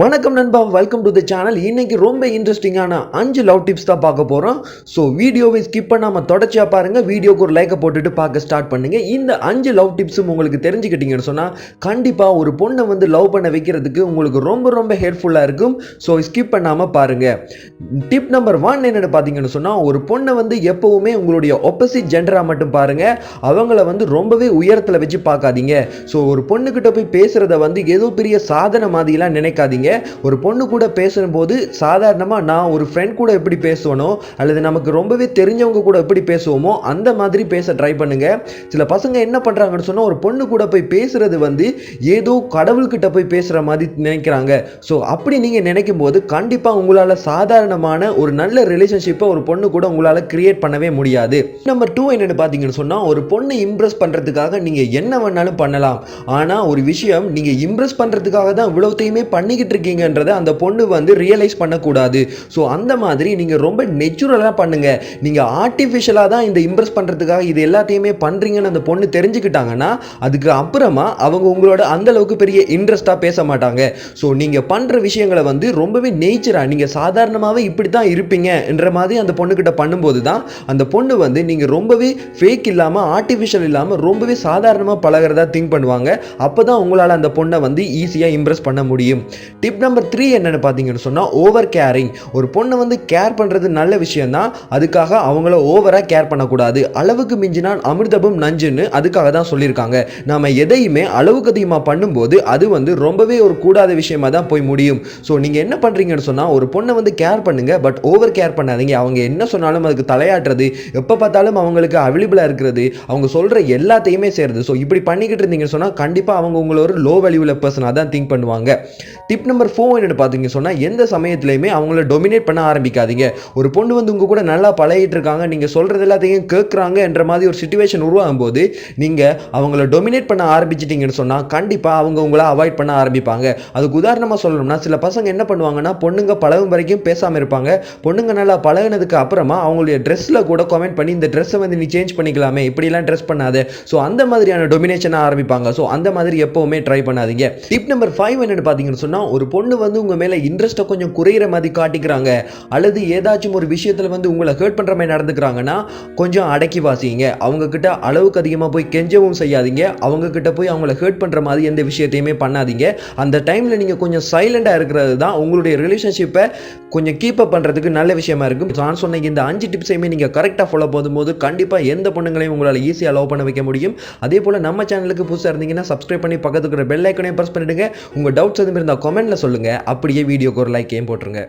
வணக்கம் நண்பா, welcome to the channel. இன்னைக்கு ரொம்ப இன்ட்ரெஸ்டிங்கான 5 லவ் டிப்ஸ் தான் பார்க்க போகிறோம். ஸோ வீடியோவை ஸ்கிப் பண்ணாமல் தொடர்ச்சியாக பாருங்கள். வீடியோக்கு ஒரு லைக்கை போட்டுட்டு பார்க்க ஸ்டார்ட் பண்ணுங்கள். இந்த 5 லவ் டிப்ஸும் உங்களுக்கு தெரிஞ்சுக்கிட்டீங்கன்னு சொன்னால் கண்டிப்பாக ஒரு பொண்ணை வந்து லவ் பண்ண வைக்கிறதுக்கு உங்களுக்கு ரொம்ப ஹெல்ப்ஃபுல்லாக இருக்கும். ஸோ ஸ்கிப் பண்ணாமல் பாருங்கள். டிப் நம்பர் 1 என்னென்னு பார்த்தீங்கன்னு சொன்னால், ஒரு பொண்ணை வந்து எப்போவுமே உங்களுடைய ஆப்போசிட் ஜெண்டராக மட்டும் பாருங்கள். அவங்கள வந்து ரொம்பவே உயரத்தில் வச்சு பார்க்காதீங்க. ஸோ ஒரு பொண்ணுக்கிட்ட போய் பேசுகிறத வந்து ஏதோ பெரிய சாதனை மாதிரிலாம் நினைக்காதீங்க. ஒரு பொண்ணு கூட பேசும்போது சாதாரணமாக நான் ஒரு ஃப்ரெண்ட் கூட எப்படி பேசுவனோ அல்லது நமக்கு ரொம்பவே தெரிஞ்சவங்க கூட எப்படி பேசுவோமோ அந்த மாதிரி பேச ட்ரை பண்ணுங்க. சில பசங்க என்ன பண்றாங்கன்னு சொன்னா, ஒரு பொண்ணு கூட போய் பேசுறது வந்து ஏதோ கடவுள்கிட்ட போய் பேசுற மாதிரி நினைக்கிறாங்க. ஸோ அப்படி நீங்க நினைக்கும் போது கண்டிப்பா உங்களால சாதாரணமான ஒரு நல்ல ரிலேஷன்ஷிப்பை ஒரு பொண்ணு கூட உங்களால கிரியேட் பண்ணவே முடியாது. நம்பர் 2 என்னன்னு பார்த்தீங்கன்னு சொன்னா, ஒரு பொண்ணை இம்ப்ரெஸ் பண்றதுக்காக நீங்க என்ன வேணாலும் பண்ணலாம். ஆனா ஒரு விஷயம், நீங்க இம்ப்ரெஸ் பண்றதுக்காக தான் இவ்வளவுத்தையுமே பண்ணிக்கிட்டு இருக்கீங்கன்றதை அந்த பொண்ணு வந்து ரியலைஸ் பண்ணக்கூடாது. ஸோ அந்த மாதிரி நீங்கள் ரொம்ப நெச்சுரலாக பண்ணுங்க. நீங்கள் ஆர்டிஃபிஷியலாக தான் இந்த இம்ப்ரெஸ் பண்ணுறதுக்காக இது எல்லாத்தையுமே பண்ணுறீங்கன்னு அந்த பொண்ணு தெரிஞ்சுக்கிட்டாங்கன்னா அதுக்கு அப்புறமா அவங்க உங்களோட அந்த அளவுக்கு பெரிய இன்ட்ரெஸ்டாக பேச மாட்டாங்க. ஸோ நீங்கள் பண்ணுற விஷயங்களை வந்து ரொம்பவே நேச்சராக நீங்கள் சாதாரணமாகவே இப்படி தான் இருப்பீங்க என்ற மாதிரி அந்த பொண்ணுக்கிட்ட பண்ணும்போது தான் அந்த பொண்ணு வந்து நீங்கள் ரொம்பவே ஃபேக் இல்லாமல் ஆர்டிஃபிஷியல் இல்லாமல் ரொம்பவே சாதாரணமாக பழகிறதா திங்க் பண்ணுவாங்க. அப்போ தான் உங்களால் அந்த பொண்ணை வந்து ஈஸியாக இம்ப்ரெஸ் பண்ண முடியும். டிப் நம்பர் 3 என்னன்னு பார்த்தீங்கன்னு சொன்னால், ஓவர் கேரிங். ஒரு பொண்ணை வந்து கேர் பண்ணுறது நல்ல விஷயம் தான். அதுக்காக அவங்கள ஓவராக கேர் பண்ணக்கூடாது. அளவுக்கு மிஞ்சினால் அமிர்தமும் நஞ்சுன்னு அதுக்காக தான் சொல்லியிருக்காங்க. நாம் எதையுமே அளவுக்கு அதிகமாக பண்ணும்போது அது வந்து ரொம்பவே ஒரு கூடாத விஷயமா தான் போய் முடியும். ஸோ நீங்கள் என்ன பண்ணுறீங்கன்னு சொன்னால், ஒரு பொண்ணை வந்து கேர் பண்ணுங்க, பட் ஓவர் கேர் பண்ணாதீங்க. அவங்க என்ன சொன்னாலும் அதுக்கு தலையாட்டுறது, எப்போ பார்த்தாலும் அவங்களுக்கு அவைலபிளாக இருக்கிறது, அவங்க சொல்கிற எல்லாத்தையுமே செய்கிறது. ஸோ இப்படி பண்ணிக்கிட்டு இருந்தீங்கன்னு சொன்னால் கண்டிப்பாக அவங்க உங்களை ஒரு லோ வேல்யூவில் பர்சனாக தான் திங்க் பண்ணுவாங்க. டிப் நம்பர் 4 என்னன்னு பார்த்தீங்க சொன்னால், எந்த சமயத்திலையுமே அவங்கள டொமினேட் பண்ண ஆரம்பிக்காதீங்க. ஒரு பொண்ணு வந்து உங்க கூட நல்லா பழகிட்டு இருக்காங்க, நீங்கள் சொல்கிறது எல்லாத்தையும் கேட்குறாங்க என்ற மாதிரி ஒரு சிச்சுவேஷன் உருவாகும் போது நீங்கள் அவங்கள டொமினேட் பண்ண ஆரம்பிச்சிட்டிங்கன்னு சொன்னால் கண்டிப்பாக அவங்க உங்களை அவாய்ட் பண்ண ஆரம்பிப்பாங்க. அதுக்கு உதாரணமாக சொல்லணும்னா, சில பசங்க என்ன பண்ணுவாங்கன்னா, பொண்ணுங்க பழகும் வரைக்கும் பேசாமல் இருப்பாங்க. பொண்ணுங்க நல்லா பழகினதுக்கு அப்புறமா அவங்களுடைய ட்ரெஸ்ஸில் கூட கமெண்ட் பண்ணி, இந்த ட்ரெஸ்ஸை வந்து நீ சேஞ்ச் பண்ணிக்கலாமே, இப்படிலாம் ட்ரெஸ் பண்ணாத. ஸோ அந்த மாதிரியான டொமினேஷனை ஆரம்பிப்பாங்க. ஸோ அந்த மாதிரி எப்போவுமே ட்ரை பண்ணாதீங்க. டிப் நம்பர் 5 என்னன்னு பார்த்தீங்கன்னு சொன்னால், ஒரு பொண்ணு வந்து உங்க மேல இன்ட்ரெஸ்ட்டை கொஞ்சம் குறையிற மாதிரி காட்டிக்கிறாங்க அல்லது ஏதாச்சும் ஒரு விஷயத்துல வந்து உங்களை ஹர்ட் பண்ற மாதிரி நடந்துக்கிறாங்கன்னா கொஞ்சம் அடக்கி வாசிங்க. அவங்க கிட்ட அளவுக்கு அதிகமாக போய் கெஞ்சவும் செய்யாதீங்க. அவங்க கிட்ட போய் அவங்களை ஹர்ட் பண்ற மாதிரி எந்த விஷயத்தையுமே பண்ணாதீங்க. அந்த டைம்ல நீங்க கொஞ்சம் சைலண்டா இருக்கிறது தான் உங்களுடைய ரிலேஷன்ஷிப்பை கொஞ்சம் கீப் அப் பண்றதுக்கு நல்ல விஷயமா இருக்கும். நான் சொன்ன இந்த 5 டிப்ஸையுமே நீங்க கரெக்டாக ஃபாலோ பண்ணும்போது கண்டிப்பா எந்த பொண்ணுங்களையும் உங்களால் ஈஸியாக லவ் பண்ண வைக்க முடியும். அதே போல நம்ம சேனலுக்கு புதுசாக இருந்தீங்கன்னா சப்ஸ்கிரைப் பண்ணி பக்கத்துக்கு பெல் ஐக்கனையும் பிரஸ் பண்ணிடுங்க. உங்க டவுட்ஸ் எதுவும் இருந்தால் கமெண்ட்ல சொல்லுங்க. அப்படியே வீடியோக்கு ஒரு லைக்கையும் போட்டுருங்க.